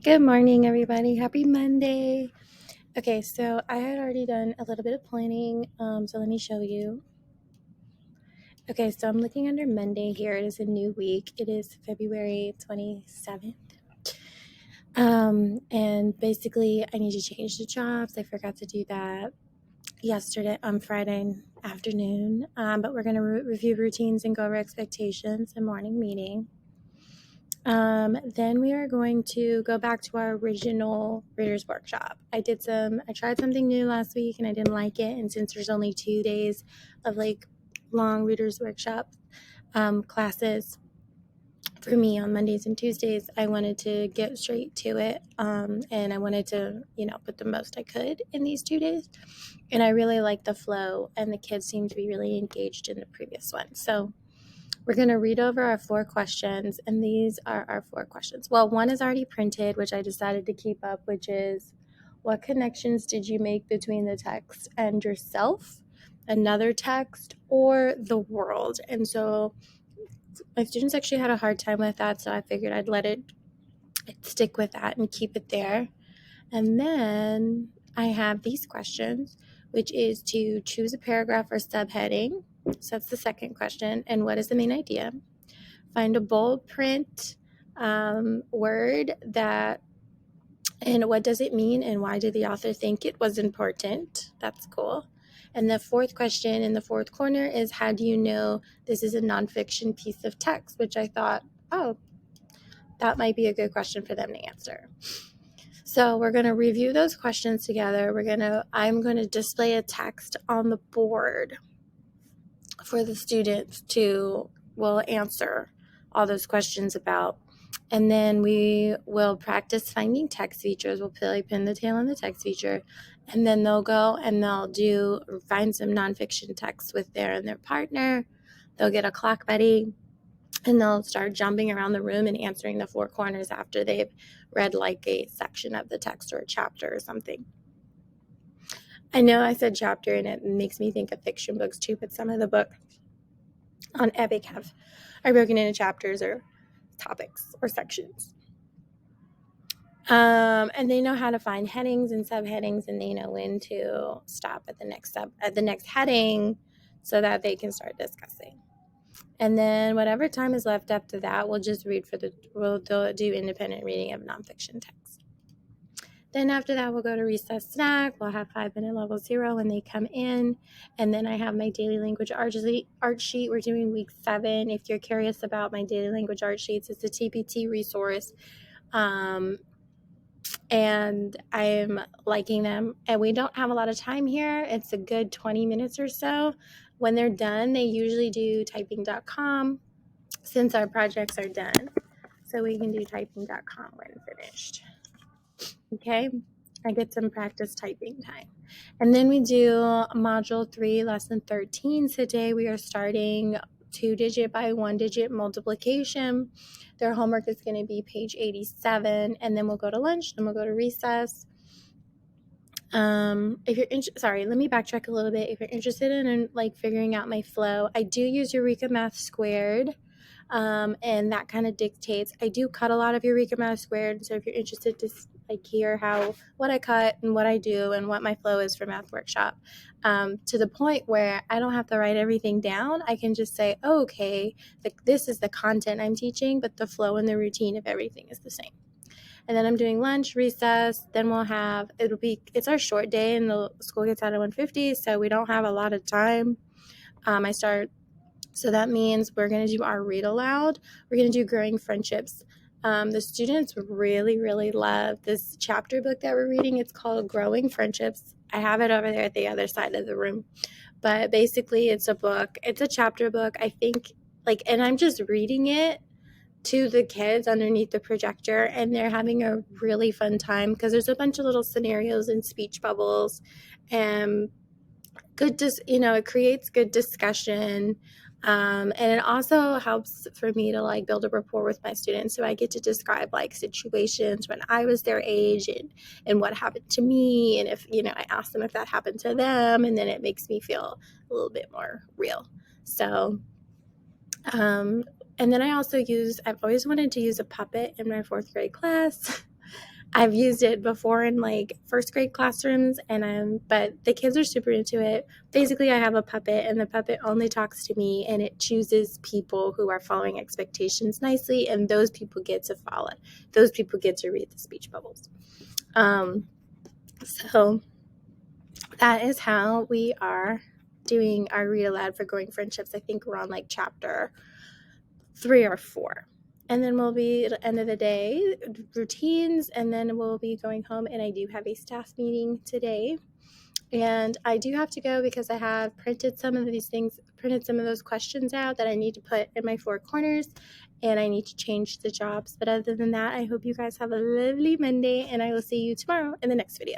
Good morning, everybody. Happy Monday. Okay, so I had already done a little bit of planning, so let me show you. Okay, so I'm looking under Monday here. It is a new week. It is February 27th. And basically, I need to change the jobs. I forgot to do that yesterday on Friday afternoon, but we're going to review routines and go over expectations and morning meeting. Then we are going to go back to our original readers workshop. I tried something new last week and I didn't like it. And since there's only 2 days of long readers workshop classes for me on Mondays and Tuesdays, I wanted to get straight to it. And I wanted to, put the most I could in these 2 days. And I really liked the flow, and the kids seemed to be really engaged in the previous one. So we're going to read over our 4 questions, and these are our 4 questions. Well, one is already printed, which I decided to keep up, which is, what connections did you make between the text and yourself, another text, or the world? And so my students actually had a hard time with that, so I figured I'd let it stick with that and keep it there. And then I have these questions, which is to choose a paragraph or subheading. So that's the second question. And what is the main idea? Find a bold print word and what does it mean, and why did the author think it was important? That's cool. And the fourth question in the fourth corner is, how do you know this is a nonfiction piece of text? Which I thought, that might be a good question for them to answer. So we're going to review those questions together. I'm going to display a text on the board for the students to answer all those questions about. And then we will practice finding text features. We'll pin the tail on the text feature. And then they'll go and they'll find some nonfiction text with their partner. They'll get a clock buddy, and they'll start jumping around the room and answering the 4 corners after they've read a section of the text or a chapter or something. I know I said chapter, and it makes me think of fiction books too, but some of the books on Epic are broken into chapters or topics or sections. And they know how to find headings and subheadings, and they know when to stop at the next heading so that they can start discussing. And then whatever time is left after that, we'll just we'll do independent reading of nonfiction text. Then after that, we'll go to recess snack. We'll have 5-minute level 0 when they come in. And then I have my daily language art sheet. We're doing week 7. If you're curious about my daily language art sheets, it's a TPT resource. And I'm liking them. And we don't have a lot of time here. It's a good 20 minutes or so. When they're done, they usually do typing.com since our projects are done. So we can do typing.com when finished. Okay, I get some practice typing time. And then we do module 3, lesson 13. Today we are starting 2-digit by 1-digit multiplication. Their homework is going to be page 87, and then we'll go to lunch, then we'll go to recess. If you're sorry, let me backtrack a little bit. If you're interested in figuring out my flow, I do use Eureka Math Squared. And that kind of dictates. I do cut a lot of Eureka Math Squared, so if you're interested to hear what I cut and what I do and what my flow is for Math Workshop, to the point where I don't have to write everything down. I can just say, okay, this is the content I'm teaching, but the flow and the routine of everything is the same. And then I'm doing lunch, recess, then it's our short day, and the school gets out at 1:50, so we don't have a lot of time. So that means we're going to do our read aloud. We're going to do Growing Friendships. The students really, really love this chapter book that we're reading. It's called Growing Friendships. I have it over there at the other side of the room. But basically, it's a book. It's a chapter book, I think. And I'm just reading it to the kids underneath the projector, and they're having a really fun time because there's a bunch of little scenarios and speech bubbles, and it creates good discussion. And it also helps for me to build a rapport with my students. So I get to describe situations when I was their age and what happened to me. And if, I ask them if that happened to them, and then it makes me feel a little bit more real. So, and then I've always wanted to use a puppet in my 4th grade class. I've used it before in like first grade classrooms, but the kids are super into it. Basically, I have a puppet, and the puppet only talks to me, and it chooses people who are following expectations nicely, and those people get to follow. Those people get to read the speech bubbles. So that is how we are doing our read aloud for Growing Friendships. I think we're on like chapter 3 or 4. And then we'll be at the end of the day, routines, and then we'll be going home. And I do have a staff meeting today. And I do have to go because I have printed some of those questions out that I need to put in my 4 corners, and I need to change the jobs. But other than that, I hope you guys have a lovely Monday, and I will see you tomorrow in the next video.